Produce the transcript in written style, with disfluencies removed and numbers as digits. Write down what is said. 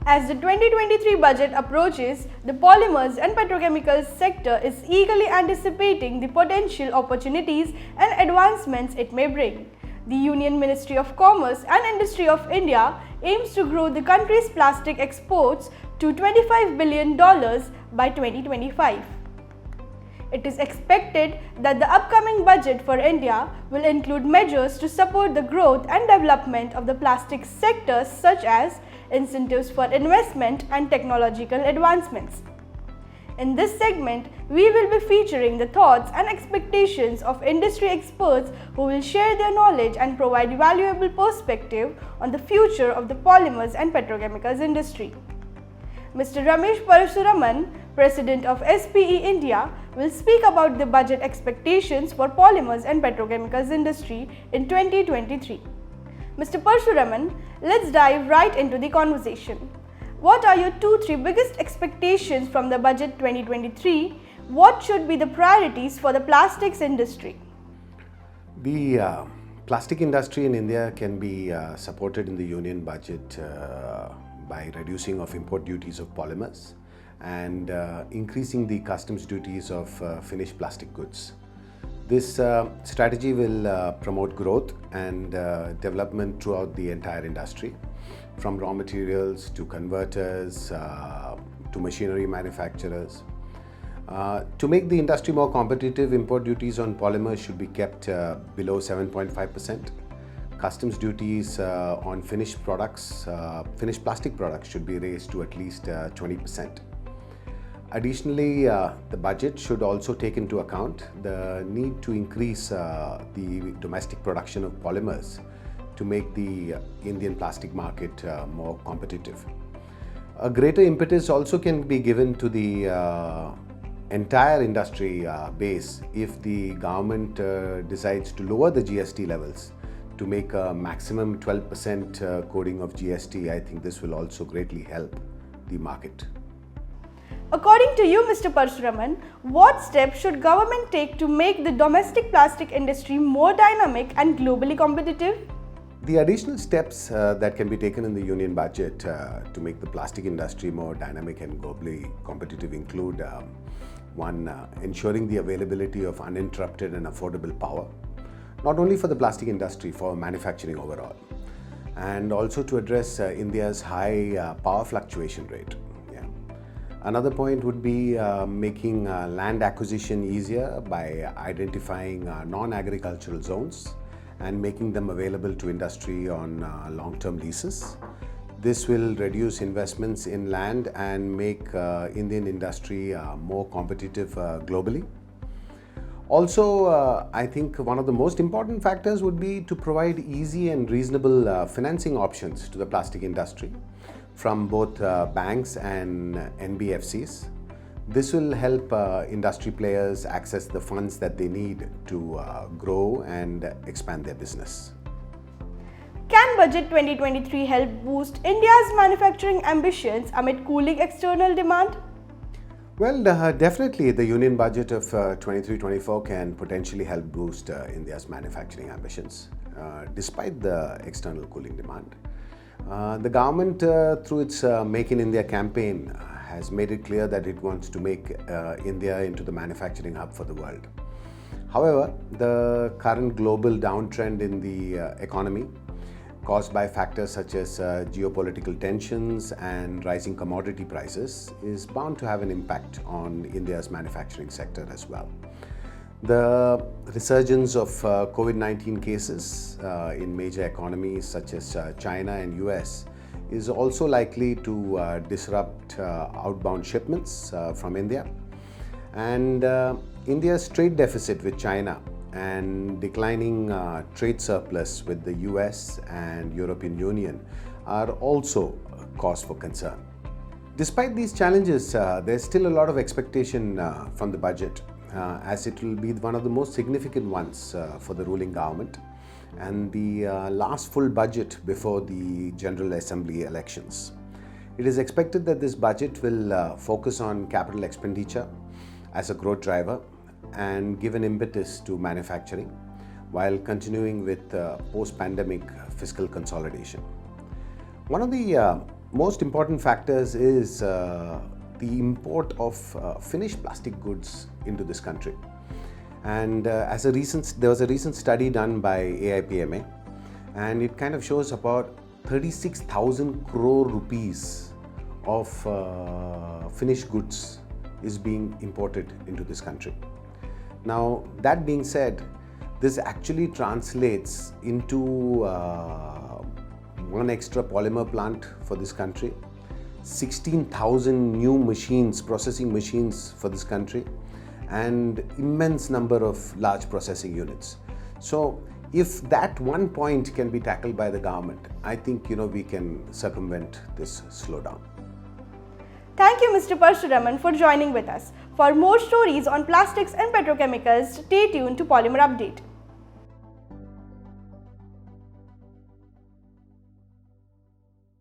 As the 2023 budget approaches, the polymers and petrochemicals sector is eagerly anticipating the potential opportunities and advancements it may bring. The Union Ministry of Commerce and Industry of India aims to grow the country's plastic exports to $25 billion by 2025. It is expected that the upcoming budget for India will include measures to support the growth and development of the plastic sector, such as incentives for investment and technological advancements. In this segment, we will be featuring the thoughts and expectations of industry experts who will share their knowledge and provide valuable perspective on the future of the polymers and petrochemicals industry. Mr. Ramesh Parasuraman, President of SPE India, will speak about the budget expectations for polymers and petrochemicals industry in 2023. Mr. Parasuraman, let's dive right into the conversation. What are your 2-3 biggest expectations from the budget 2023? What should be the priorities for the plastics industry? The plastic industry in India can be supported in the union budget by reducing of import duties of polymers and increasing the customs duties of finished plastic goods. This strategy will promote growth and development throughout the entire industry, from raw materials to converters to machinery manufacturers. To make the industry more competitive, import duties on polymers should be kept below 7.5%. Customs duties on finished plastic products should be raised to at least 20%. Additionally, the budget should also take into account the need to increase the domestic production of polymers to make the Indian plastic market more competitive. A greater impetus also can be given to the entire industry base if the government decides to lower the GST levels to make a maximum 12% coding of GST. I think this will also greatly help the market. According to you, Mr. Parasuraman, what steps should government take to make the domestic plastic industry more dynamic and globally competitive? The additional steps that can be taken in the union budget to make the plastic industry more dynamic and globally competitive include one, ensuring the availability of uninterrupted and affordable power, not only for the plastic industry, for manufacturing overall, and also to address India's high power fluctuation rate. Another point would be making land acquisition easier by identifying non-agricultural zones and making them available to industry on long-term leases. This will reduce investments in land and make Indian industry more competitive globally. Also, I think one of the most important factors would be to provide easy and reasonable financing options to the plastic industry from both banks and NBFCs. This will help industry players access the funds that they need to grow and expand their business. Can Budget 2023 help boost India's manufacturing ambitions amid cooling external demand? Well, definitely the union budget of 23-24 can potentially help boost India's manufacturing ambitions despite the external cooling demand. The government, through its Make in India campaign, has made it clear that it wants to make India into the manufacturing hub for the world. However, the current global downtrend in the economy, caused by factors such as geopolitical tensions and rising commodity prices, is bound to have an impact on India's manufacturing sector as well. The resurgence of COVID-19 cases in major economies such as China and US is also likely to disrupt outbound shipments from India. And India's trade deficit with China and declining trade surplus with the US and European Union are also cause for concern. Despite these challenges, there's still a lot of expectation from the budget, as it will be one of the most significant ones for the ruling government and the last full budget before the General Assembly elections. It is expected that this budget will focus on capital expenditure as a growth driver and give an impetus to manufacturing while continuing with post-pandemic fiscal consolidation. One of the most important factors is the import of finished plastic goods into this country. And there was a recent study done by AIPMA, and it kind of shows about 36,000 crore rupees of finished goods is being imported into this country. Now, that being said, this actually translates into one extra polymer plant for this country, 16,000 new machines, processing machines for this country, and immense number of large processing units. So if that one point can be tackled by the government, I think we can circumvent this slowdown. Thank you, Mr. Parasuraman, for joining with us. For more stories on plastics and petrochemicals, stay tuned to Polymer Update.